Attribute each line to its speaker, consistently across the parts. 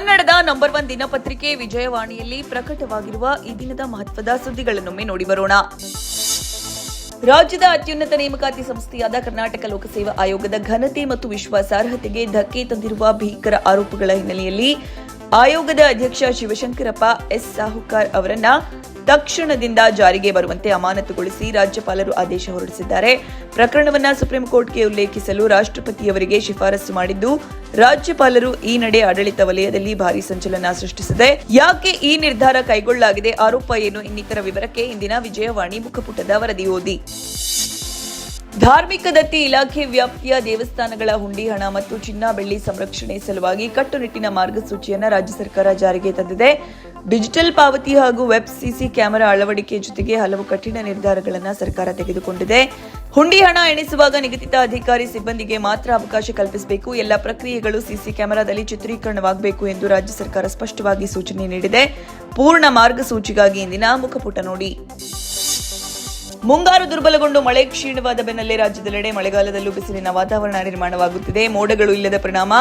Speaker 1: ಕನ್ನಡದ ನಂಬರ್ 1 ದಿನಪತ್ರಿಕೆ ವಿಜಯವಾಣಿಯಲ್ಲಿ ಪ್ರಕಟವಾಗಿರುವ ಈ ದಿನದ ಮಹತ್ವದ ಸುದ್ದಿಗಳನ್ನೊಮ್ಮೆ ನೋಡಿ ಬರೋಣ. ರಾಜ್ಯದ ಅತ್ಯುನ್ನತ ನೇಮಕಾತಿ ಸಂಸ್ಥೆಯಾದ ಕರ್ನಾಟಕ ಲೋಕಸೇವಾ ಆಯೋಗದ ಘನತೆ ಮತ್ತು ವಿಶ್ವಾಸಾರ್ಹತೆಗೆ ಧಕ್ಕೆ ತಂದಿರುವ ಭೀಕರ ಆರೋಪಗಳ ಹಿನ್ನೆಲೆಯಲ್ಲಿ ಆಯೋಗದ ಅಧ್ಯಕ್ಷ ಶಿವಶಂಕರಪ್ಪ ಎಸ್ ಸಾಹುಕಾರ್ ಅವರನ್ನ ತಕ್ಷಣದಿಂದ ಜಾರಿಗೆ ಬರುವಂತೆ ಅಮಾನತುಗೊಳಿಸಿ ರಾಜ್ಯಪಾಲರು ಆದೇಶ ಹೊರಡಿಸಿದ್ದಾರೆ. ಪ್ರಕರಣವನ್ನ ಸುಪ್ರೀಂ ಕೋರ್ಟ್ಗೆ ಉಲ್ಲೇಖಿಸಲು ರಾಷ್ಟ್ರಪತಿಯವರಿಗೆ ಶಿಫಾರಸು ಮಾಡಿದ್ದು, ರಾಜ್ಯಪಾಲರು ಈ ನಡೆ ಆಡಳಿತ ವಲಯದಲ್ಲಿ ಭಾರೀ ಸಂಚಲನ ಸೃಷ್ಟಿಸಿದೆ. ಯಾಕೆ ಈ ನಿರ್ಧಾರ ಕೈಗೊಳ್ಳಲಾಗಿದೆ, ಆರೋಪ ಏನು ಇನ್ನಿತರ ವಿವರಕ್ಕೆ ಇಂದಿನ ವಿಜಯವಾಣಿ ಮುಖಪುಟದ ವರದಿ ಓದಿ. ಧಾರ್ಮಿಕ ದತ್ತಿ ಇಲಾಖೆ ವ್ಯಾಪ್ತಿಯ ದೇವಸ್ಥಾನಗಳ ಹುಂಡಿ ಹಣ ಮತ್ತು ಚಿನ್ನ ಬೆಳ್ಳಿ ಸಂರಕ್ಷಣೆ ಸಲುವಾಗಿ ಕಟ್ಟುನಿಟ್ಟಿನ ಮಾರ್ಗಸೂಚಿಯನ್ನು ರಾಜ್ಯ ಸರ್ಕಾರ ಜಾರಿಗೆ ತಂದಿದೆ. ಡಿಜಿಟಲ್ ಪಾವತಿ ಹಾಗೂ ವೆಬ್ ಸಿಸಿ ಕ್ಯಾಮೆರಾ ಅಳವಡಿಕೆ ಜೊತೆಗೆ ಹಲವು ಕಠಿಣ ನಿರ್ಧಾರಗಳನ್ನು ಸರ್ಕಾರ ತೆಗೆದುಕೊಂಡಿದೆ. ಹುಂಡಿ ಹಣ ಎಣಿಸುವಾಗ ನಿಗದಿತ ಅಧಿಕಾರಿ ಸಿಬ್ಬಂದಿಗೆ ಮಾತ್ರ ಅವಕಾಶ ಕಲ್ಪಿಸಬೇಕು. ಎಲ್ಲ ಪ್ರಕ್ರಿಯೆಗಳು ಸಿಸಿ ಕ್ಯಾಮೆರಾದಲ್ಲಿ ಚಿತ್ರೀಕರಣವಾಗಬೇಕು ಎಂದು ರಾಜ್ಯ ಸರ್ಕಾರ ಸ್ಪಷ್ಟವಾಗಿ ಸೂಚನೆ ನೀಡಿದೆ. ಪೂರ್ಣ ಮಾರ್ಗಸೂಚಿಗಾಗಿ ಇಂದಿನ ಮುಖಪುಟ ನೋಡಿ. ಮುಂಗಾರು ದುರ್ಬಲಗೊಂಡು ಮಳೆ ಕ್ಷೀಣವಾದ ಬೆನ್ನಲ್ಲೇ ರಾಜ್ಯದೆಲ್ಲೆಡೆ ಮಳೆಗಾಲದಲ್ಲೂ ಬಿಸಿಲಿನ ವಾತಾವರಣ ನಿರ್ಮಾಣವಾಗುತ್ತಿದೆ. ಮೋಡಗಳು ಇಲ್ಲದ ಪರಿಣಾಮ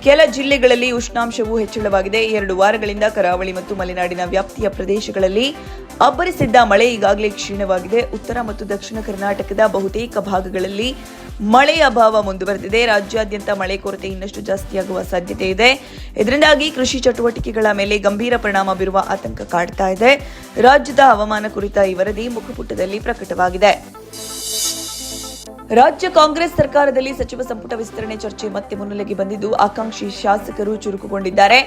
Speaker 1: ಕೆಲ ಜಿಲ್ಲೆಗಳಲ್ಲಿ ಉಷ್ಣಾಂಶವೂ ಹೆಚ್ಚಳವಾಗಿದೆ. 2 ವಾರಗಳಿಂದ ಕರಾವಳಿ ಮತ್ತು ಮಲೆನಾಡಿನ ವ್ಯಾಪ್ತಿಯ ಪ್ರದೇಶಗಳಲ್ಲಿ ಅಬ್ಬರಿಸಿದ್ದ ಮಳೆ ಈಗಾಗಲೇ ಕ್ಷೀಣವಾಗಿದೆ. ಉತ್ತರ ಮತ್ತು ದಕ್ಷಿಣ ಕರ್ನಾಟಕದ ಬಹುತೇಕ ಭಾಗಗಳಲ್ಲಿ ಮಳೆಯ ಅಭಾವ ಮುಂದುವರೆದಿದೆ. ರಾಜ್ಯಾದ್ಯಂತ ಮಳೆ ಕೊರತೆ ಇನ್ನಷ್ಟು ಜಾಸ್ತಿಯಾಗುವ ಸಾಧ್ಯತೆ ಇದೆ. ಇದರಿಂದಾಗಿ ಕೃಷಿ ಚಟುವಟಿಕೆಗಳ ಮೇಲೆ ಗಂಭೀರ ಪರಿಣಾಮ ಬೀರುವ ಆತಂಕ ಕಾಡ್ತಾ ಇದೆ. ರಾಜ್ಯದ ಹವಾಮಾನ ಕುರಿತ ಈ ವರದಿ ಮುಖಪುಟದಲ್ಲಿ ಪ್ರಕಟವಾಗಿದೆ. ರಾಜ್ಯ ಕಾಂಗ್ರೆಸ್ ಸರ್ಕಾರದಲ್ಲಿ ಸಚಿವ ಸಂಪುಟ ವಿಸ್ತರಣೆ ಚರ್ಚೆ ಮತ್ತೆ ಮುನ್ನೆಲೆಗೆ ಬಂದಿದ್ದು, ಆಕಾಂಕ್ಷಿ ಶಾಸಕರು ಚುರುಕುಗೊಂಡಿದ್ದಾರೆ.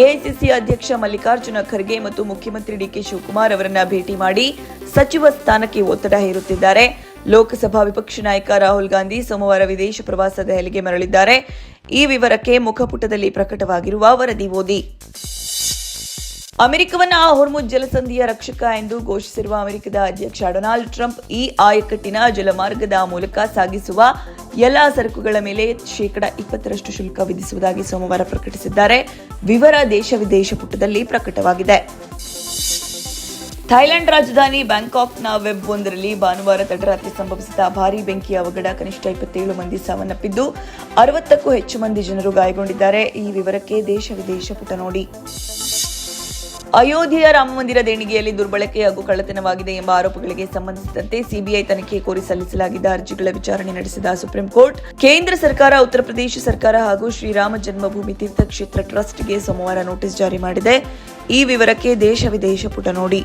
Speaker 1: ಎಐಸಿಸಿ ಅಧ್ಯಕ್ಷ ಮಲ್ಲಿಕಾರ್ಜುನ ಖರ್ಗೆ ಮತ್ತು ಮುಖ್ಯಮಂತ್ರಿ ಡಿಕೆ ಶಿವಕುಮಾರ್ ಅವರನ್ನ ಭೇಟಿ ಮಾಡಿ ಸಚಿವ ಸ್ಥಾನಕ್ಕೆ ಒತ್ತಡ ಹೇರುತ್ತಿದ್ದಾರೆ. ಲೋಕಸಭಾ ವಿಪಕ್ಷ ನಾಯಕ ರಾಹುಲ್ ಗಾಂಧಿ ಸೋಮವಾರ ವಿದೇಶ ಪ್ರವಾಸ ದೆಹಲಿಗೆ ಮರಳಿದ್ದಾರೆ. ಈ ವಿವರಕ್ಕೆ ಮುಖಪುಟದಲ್ಲಿ ಪ್ರಕಟವಾಗಿರುವ ವರದಿ ಓದಿ. ಅಮೆರಿಕವನ್ನ ಹೊರ್ಮುಜ್ ಜಲಸಂಧಿಯ ರಕ್ಷಕ ಎಂದು ಘೋಷಿಸಿರುವ ಅಮೆರಿಕದ ಅಧ್ಯಕ್ಷ ಡೊನಾಲ್ಡ್ ಟ್ರಂಪ್ ಈ ಆಯಕಟ್ಟಿನ ಜಲಮಾರ್ಗದ ಮೂಲಕ ಸಾಗಿಸುವ ಎಲ್ಲಾ ಸರಕುಗಳ ಮೇಲೆ ಶೇಕಡಾ 20% ಶುಲ್ಕ ವಿಧಿಸುವುದಾಗಿ ಸೋಮವಾರ ಪ್ರಕಟಿಸಿದ್ದಾರೆ. ವಿವರ ದೇಶ ವಿದೇಶ ಪುಟದಲ್ಲಿ ಪ್ರಕಟವಾಗಿದೆ. ಥೈಲ್ಯಾಂಡ್ ರಾಜಧಾನಿ ಬ್ಯಾಂಕಾಕ್ನ ವೆಬ್ ಒಂದರಲ್ಲಿ ಭಾನುವಾರ ತಡರಾತ್ರಿ ಸಂಭವಿಸಿದ ಭಾರೀ ಬೆಂಕಿಯ ಅವಘಡ ಕನಿಷ್ಠ 27 ಮಂದಿ ಸಾವನ್ನಪ್ಪಿದ್ದು 60ಕ್ಕೂ ಹೆಚ್ಚು ಮಂದಿ ಜನರು ಗಾಯಗೊಂಡಿದ್ದಾರೆ. ಈ ವಿವರಕ್ಕೆ ದೇಶ ವಿದೇಶ ಪುಟ ನೋಡಿ. ಅಯೋಧ್ಯೆಯ ರಾಮಮಂದಿರ ದೇಣಿಗೆಯಲ್ಲಿ ದುರ್ಬಳಕೆ ಹಾಗೂ ಕಳ್ಳತನವಾಗಿದೆ ಎಂಬ ಆರೋಪಗಳಿಗೆ ಸಂಬಂಧಿಸಿದಂತೆ ಸಿಬಿಐ ತನಿಖೆ ಕೋರಿ ಸಲ್ಲಿಸಲಾಗಿದ್ದ ಅರ್ಜಿಗಳ ವಿಚಾರಣೆ ನಡೆಸಿದ ಸುಪ್ರೀಂ ಕೋರ್ಟ್ ಕೇಂದ್ರ ಸರ್ಕಾರ, ಉತ್ತರ ಪ್ರದೇಶ ಸರ್ಕಾರ ಹಾಗೂ ಶ್ರೀರಾಮ ಜನ್ಮಭೂಮಿ ತೀರ್ಥಕ್ಷೇತ್ರ ಟ್ರಸ್ಟ್ಗೆ ಸೋಮವಾರ ನೋಟಿಸ್ ಜಾರಿ ಮಾಡಿದೆ. ಈ ವಿವರಕ್ಕೆ ದೇಶ ವಿದೇಶ ಪುಟ ನೋಡಿ.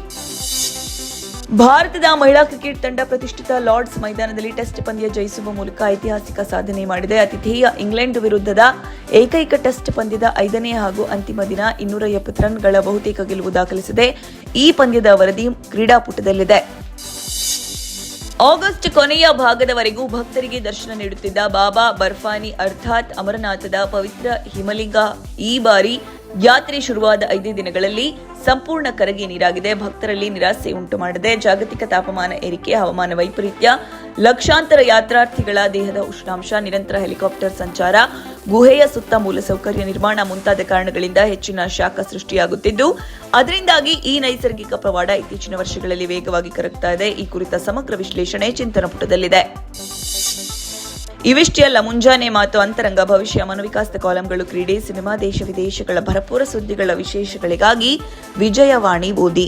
Speaker 1: ಭಾರತದ ಮಹಿಳಾ ಕ್ರಿಕೆಟ್ ತಂಡ ಪ್ರತಿಷ್ಠಿತ ಲಾರ್ಡ್ಸ್ ಮೈದಾನದಲ್ಲಿ ಟೆಸ್ಟ್ ಪಂದ್ಯ ಜಯಿಸುವ ಮೂಲಕ ಐತಿಹಾಸಿಕ ಸಾಧನೆ ಮಾಡಿದೆ. ಆತಿಥೇಯ ಇಂಗ್ಲೆಂಡ್ ವಿರುದ್ಧದ ಏಕೈಕ ಟೆಸ್ಟ್ ಪಂದ್ಯದ 5ನೇ ಹಾಗೂ ಅಂತಿಮ ದಿನ 270 ರನ್ಗಳ ಬಹುತೇಕ ಗೆಲುವು ದಾಖಲಿಸಿದೆ. ಈ ಪಂದ್ಯದ ವರದಿ ಕ್ರೀಡಾಪುಟದಲ್ಲಿದೆ. ಆಗಸ್ಟ್ ಕೊನೆಯ ಭಾಗದವರೆಗೂ ಭಕ್ತರಿಗೆ ದರ್ಶನ ನೀಡುತ್ತಿದ್ದ ಬಾಬಾ ಬರ್ಫಾನಿ ಅರ್ಥಾತ್ ಅಮರನಾಥದ ಪವಿತ್ರ ಹಿಮಲಿಂಗ ಈ ಬಾರಿ ಯಾತ್ರೆ ಶುರುವಾದ 5 ದಿನಗಳಲ್ಲಿ ಸಂಪೂರ್ಣ ಕರಗಿ ನೀರಾಗಿದೆ. ಭಕ್ತರಲ್ಲಿ ನಿರಾಸೆ ಉಂಟು ಮಾಡಿದೆ. ಜಾಗತಿಕ ತಾಪಮಾನ ಏರಿಕೆ, ಹವಾಮಾನ ವೈಪರೀತ್ಯ, ಲಕ್ಷಾಂತರ ಯಾತ್ರಾರ್ಥಿಗಳ ದೇಹದ ಉಷ್ಣಾಂಶ, ನಿರಂತರ ಹೆಲಿಕಾಪ್ಟರ್ ಸಂಚಾರ, ಗುಹೆಯ ಸುತ್ತ ಮೂಲಸೌಕರ್ಯ ನಿರ್ಮಾಣ ಮುಂತಾದ ಕಾರಣಗಳಿಂದ ಹೆಚ್ಚಿನ ಶಾಖ ಸೃಷ್ಟಿಯಾಗುತ್ತಿದ್ದು, ಅದರಿಂದಾಗಿ ಈ ನೈಸರ್ಗಿಕ ಪವಾಡ ಇತ್ತೀಚಿನ ವರ್ಷಗಳಲ್ಲಿ ವೇಗವಾಗಿ ಕರಗ್ತಾ ಇದೆ. ಈ ಕುರಿತ ಸಮಗ್ರ ವಿಶ್ಲೇಷಣೆ ಚಿಂತನ ಪುಟದಲ್ಲಿದೆ. ಇವಿಷ್ಟೇ ಅಲ್ಲ, ಮುಂಜಾನೆ ಮಾತು, ಅಂತರಂಗ, ಭವಿಷ್ಯ, ಮನೋವಿಕಾಸದ ಕಾಲಂಗಳು, ಕ್ರೀಡೆ, ಸಿನಿಮಾ, ದೇಶ ವಿದೇಶಗಳ ಭರಪೂರ ಸುದ್ದಿಗಳ ವಿಶೇಷಗಳಿಗಾಗಿ ವಿಜಯವಾಣಿ ಓದಿ.